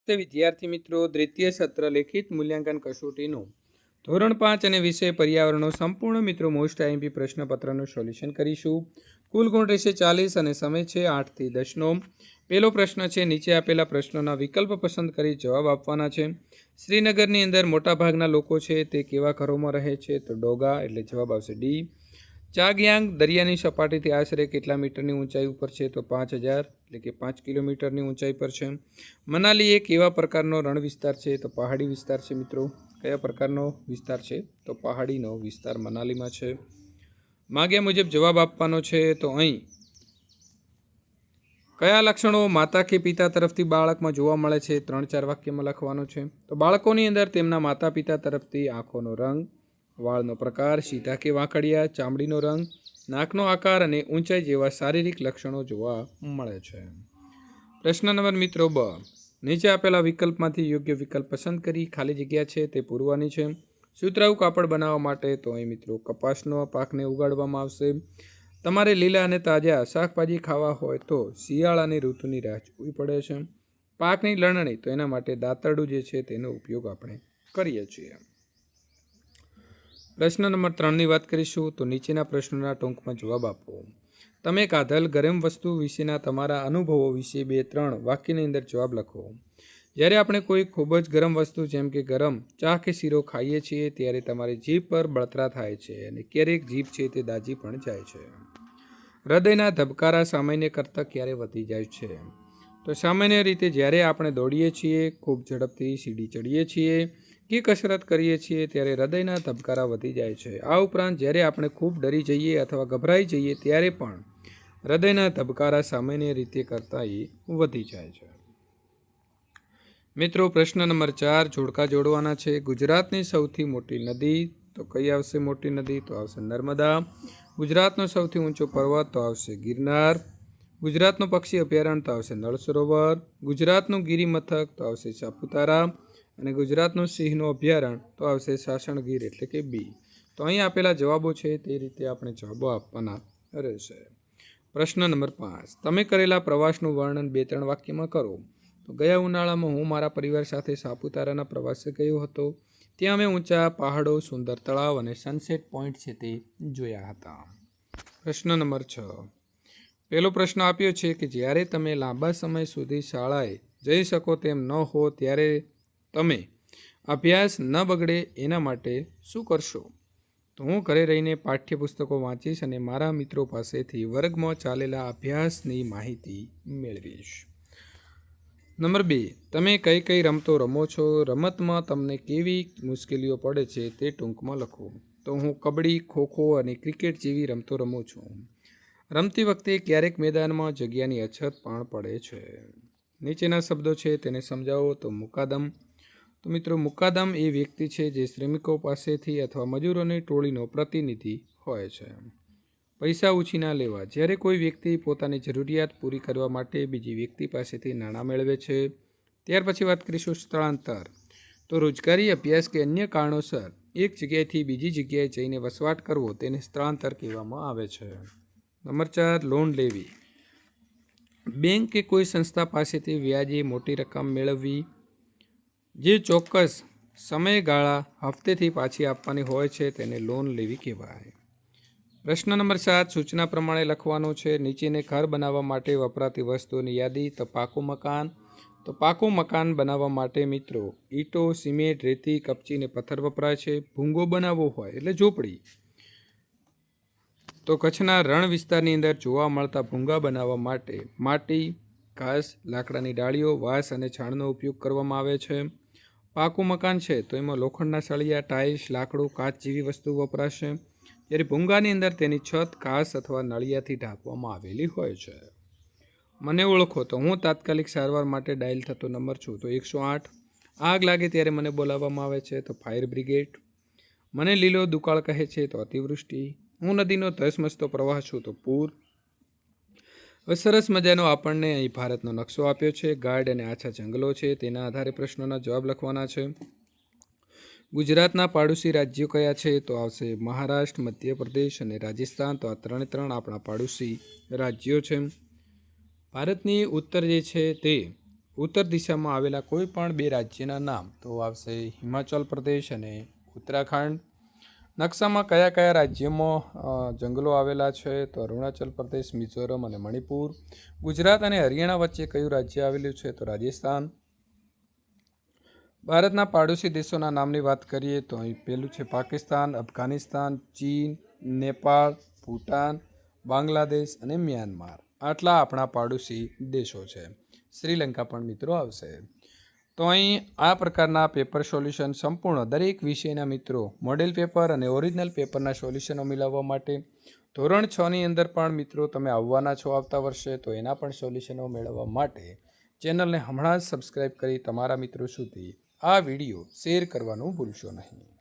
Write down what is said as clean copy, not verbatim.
તે વિદ્યાર્થી મિત્રો દ્વિતીય સત્ર લેખિત મૂલ્યાંકન કસોટીનું ધોરણ 5 અને વિષય પર્યાવરણનો સંપૂર્ણ મિત્રો મોસ્ટ આઈએમપી પ્રશ્નપત્રનું સોલ્યુશન કરીશું. કુલ ગુણ રહેશે 40 અને સમય છે 8 થી 10નો. પહેલો પ્રશ્ન છે, નીચે આપેલા પ્રશ્નોના વિકલ્પ પસંદ કરી જવાબ આપવાના છે. શ્રીનગરની અંદર મોટાભાગના લોકો છે તે કેવા ઘરોમાં રહે છે? તો ડોગા, એટલે જવાબ આવશે ડી. ચાગયાંગ દરિયાની સપાટીથી આશરે કેટલા મીટરની ઊંચાઈ ઉપર છે? તો 5000 એટલે કે 5 કિલોમીટરની ઊંચાઈ પર છે. મનાલી એક એવા પ્રકારનો રણ વિસ્તાર છે? તો પહાડી વિસ્તાર છે મિત્રો. કયા પ્રકારનો વિસ્તાર છે? તો પહાડીનો વિસ્તાર મનાલીમાં છે. માગ્યા મુજબ જવાબ આપવાનો છે. તો અહીં કયા લક્ષણો માતા કે પિતા તરફથી બાળકમાં જોવા મળે છે? 3-4 વાક્યમાં લખવાનું છે. તો બાળકોની અંદર તેમના માતા પિતા તરફથી આંખોનો રંગ, વાળનો પ્રકાર, સીધા કે વાંકડિયા, ચામડીનો રંગ, નાકનો આકાર અને ઊંચાઈ જેવા શારીરિક લક્ષણો જોવા મળે છે. પ્રશ્ન નંબર મિત્રો બ, નીચે આપેલા વિકલ્પમાંથી યોગ્ય વિકલ્પ પસંદ કરી ખાલી જગ્યા છે તે પૂરવાની છે. સુતરાઉ કાપડ બનાવવા માટે તો અહીં મિત્રો કપાસનો પાકને ઉગાડવામાં આવશે. તમારે લીલા અને તાજા શાકભાજી ખાવા હોય તો શિયાળાની ઋતુની રાહ જોવી પડે છે. પાકની લણણી તો એના માટે દાંતરડું જે છે તેનો ઉપયોગ આપણે કરીએ છીએ. પ્રશ્ન નંબર 3ની વાત કરીશું. તો નીચેના પ્રશ્નોના ટૂંકમાં જવાબ આપો. તમે કાધલ ગરમ વસ્તુ વિશેના તમારા અનુભવો વિશે 2-3 વાક્યની અંદર જવાબ લખો. જ્યારે આપણે કોઈ ખૂબ જ ગરમ વસ્તુ જેમ કે ગરમ ચા કે શીરો ખાઈએ છીએ ત્યારે તમારી જીભ પર બળતરા થાય છે અને ક્યારેક જીભ છે તે દાજી પણ જાય છે. હૃદયના ધબકારા સામાન્ય કરતાં ક્યારે વધી જાય છે? તો સામાન્ય રીતે જ્યારે આપણે દોડીએ છીએ, ખૂબ ઝડપથી સીડી ચડીએ છીએ કે કસરત કરીએ છીએ ત્યારે હૃદયના ધબકારા વધી જાય છે. આ ઉપરાંત જ્યારે આપણે ખૂબ ડરી જઈએ અથવા ગભરાઈ જઈએ ત્યારે પણ હૃદયના ધબકારા સામાન્ય રીતે કરતાં વધી જાય છે. મિત્રો પ્રશ્ન નંબર 4 જોડકા જોડવાના છે. ગુજરાતની સૌથી મોટી નદી તો કઈ આવશે મોટી નદી? તો આવશે નર્મદા. ગુજરાતનો સૌથી ઊંચો પર્વત તો આવશે ગિરનાર. ગુજરાતનું પક્ષી અભયારણ્ય તો આવશે નળ સરોવર. ગુજરાતનું ગિરિમથક તો આવશે સાપુતારા. અને ગુજરાતનું સિંહનું અભયારણ્ય તો આવશે સાસણગીર એટલે કે બી. તો અહીં આપેલા જવાબો છે તે રીતે આપણે જવાબો આપવાના રહેશે. પ્રશ્ન નંબર 5, તમે કરેલા પ્રવાસનું વર્ણન 2-3 વાક્યમાં કરો. તો ગયા ઉનાળામાં હું મારા પરિવાર સાથે સાપુતારાના પ્રવાસે ગયો હતો. ત્યાં અમે ઊંચા પહાડો, સુંદર તળાવ અને સનસેટ પોઈન્ટ છે તે જોયા હતા. પ્રશ્ન નંબર 6, પહેલો પ્રશ્ન આપ્યો છે કે જ્યારે તમે લાંબા સમય સુધી શાળાએ જઈ શકો તેમ ન હો ત્યારે તમે અભ્યાસ ન બગડે એના માટે શું કરશો? તો હું ઘરે રહીને પાઠ્યપુસ્તકો વાંચીશ અને મારા મિત્રો પાસેથી વર્ગમાં ચાલેલા અભ્યાસની માહિતી મેળવીશ. નંબર 2, તમે કઈ કઈ રમતો રમો છો? રમતમાં તમને કેવી મુશ્કેલીઓ પડે છે તે ટૂંકમાં લખો. તો હું કબડ્ડી, ખોખો અને ક્રિકેટ જેવી રમતો રમું છું. રમતી વખતે ક્યારેક મેદાનમાં જગ્યાની અછત પણ પડે છે. નીચેના શબ્દો છે તેને સમજાવો. તો મુકાદમ, તો મિત્રો મુકાદમ એ વ્યક્તિ છે જે શ્રમિકો પાસેથી અથવા મજૂરોની ટોળીનો પ્રતિનિધિ હોય છે. પૈસા ઉછીના લેવા, જ્યારે કોઈ વ્યક્તિ પોતાની જરૂરિયાત પૂરી કરવા માટે બીજી વ્યક્તિ પાસેથી નાણાં મેળવે છે. ત્યાર પછી વાત કરીશું સ્થળાંતર. તો રોજગારી, અભ્યાસ કે અન્ય કારણોસર એક જગ્યાએથી બીજી જગ્યાએ જઈને વસવાટ કરવો તેને સ્થળાંતર કહેવામાં આવે છે. નંબર 4, લોન લેવી. બેંક કે કોઈ સંસ્થા પાસેથી વ્યાજે મોટી રકમ મેળવવી જે ચોક્કસ સમયગાળા હપ્તેથી પાછી આપવાની હોય છે તેને લોન લેવી કહેવાય. પ્રશ્ન નંબર 7, સૂચના પ્રમાણે લખવાનું છે. નીચેને ઘર બનાવવા માટે વપરાતી વસ્તુઓની યાદી. તો પાકું મકાન, તો પાકું મકાન બનાવવા માટે મિત્રો ઈંટો, સિમેન્ટ, રેતી, કપચી અને પથ્થર વપરાય છે. ભૂંગો બનાવવો હોય એટલે ઝૂંપડી, તો કચ્છના રણ વિસ્તારની અંદર જોવા મળતા ભૂંગા બનાવવા માટે માટી, ઘાસ, લાકડાની ડાળીઓ, વાંસ અને છાણનો ઉપયોગ કરવામાં આવે છે. પાકું મકાન છે તો એમાં લોખંડના સળિયા, ટાઇલ્સ, લાકડું, કાચ જેવી વસ્તુ વપરાશે. જ્યારે ભૂંગાની અંદર તેની છત ઘાસ અથવા નળિયાથી ઢાંકવામાં આવેલી હોય છે. મને ઓળખો. તો હું તાત્કાલિક સારવાર માટે ડાયલ થતો નંબર છું તો 108. આગ લાગે ત્યારે મને બોલાવવામાં આવે છે તો ફાયર બ્રિગેડ. મને લીલો દુકાળ કહે છે તો અતિવૃષ્ટિ. હું નદીનો ધસમસતો પ્રવાહ છું તો પૂર. હવે સરસ મજાનો આપણને અહીં ભારતનો નકશો આપ્યો છે. ગાઢ અને આછા જંગલો છે, તેના આધારે પ્રશ્નોના જવાબ લખવાના છે. ગુજરાતના પાડોશી રાજ્યો કયા છે? તો આવશે મહારાષ્ટ્ર, મધ્યપ્રદેશ અને રાજસ્થાન. તો આ 3 આપણા પાડોશી રાજ્યો છે. ભારતની ઉત્તર જે છે તે ઉત્તર દિશામાં આવેલા કોઈ પણ બે રાજ્યના નામ તો આવશે હિમાચલ પ્રદેશ અને ઉત્તરાખંડ. નકશામાં કયા કયા રાજ્યોમાં જંગલો આવેલા છે તો અરુણાચલ પ્રદેશ, મિઝોરમ અને મણિપુર. ગુજરાત અને હરિયાણા વચ્ચે કયું રાજ્ય આવેલું છે તો રાજસ્થાન. ભારતના પાડોશી દેશોના નામની વાત કરીએ તો અહીં પહેલું છે પાકિસ્તાન, અફઘાનિસ્તાન, ચીન, નેપાળ, ભૂટાન, બાંગ્લાદેશ અને મ્યાનમાર. આટલા આપણા પાડોશી દેશો છે. શ્રીલંકા પણ મિત્રો આવશે. તો અહીં આ પ્રકારના પેપર સોલ્યુશન સંપૂર્ણ દરેક વિષયના મિત્રો મોડેલ પેપર અને ઓરિજિનલ પેપરના સોલ્યુશનો મેળવવા માટે ધોરણ 6ની અંદર પણ મિત્રો તમે આવવાના છો આવતા વર્ષે, તો એના પણ સોલ્યુશનો મેળવવા માટે ચેનલને હમણાં જ સબસ્ક્રાઈબ કરી તમારા મિત્રો સુધી આ વિડીયો શેર કરવાનું ભૂલશો નહીં.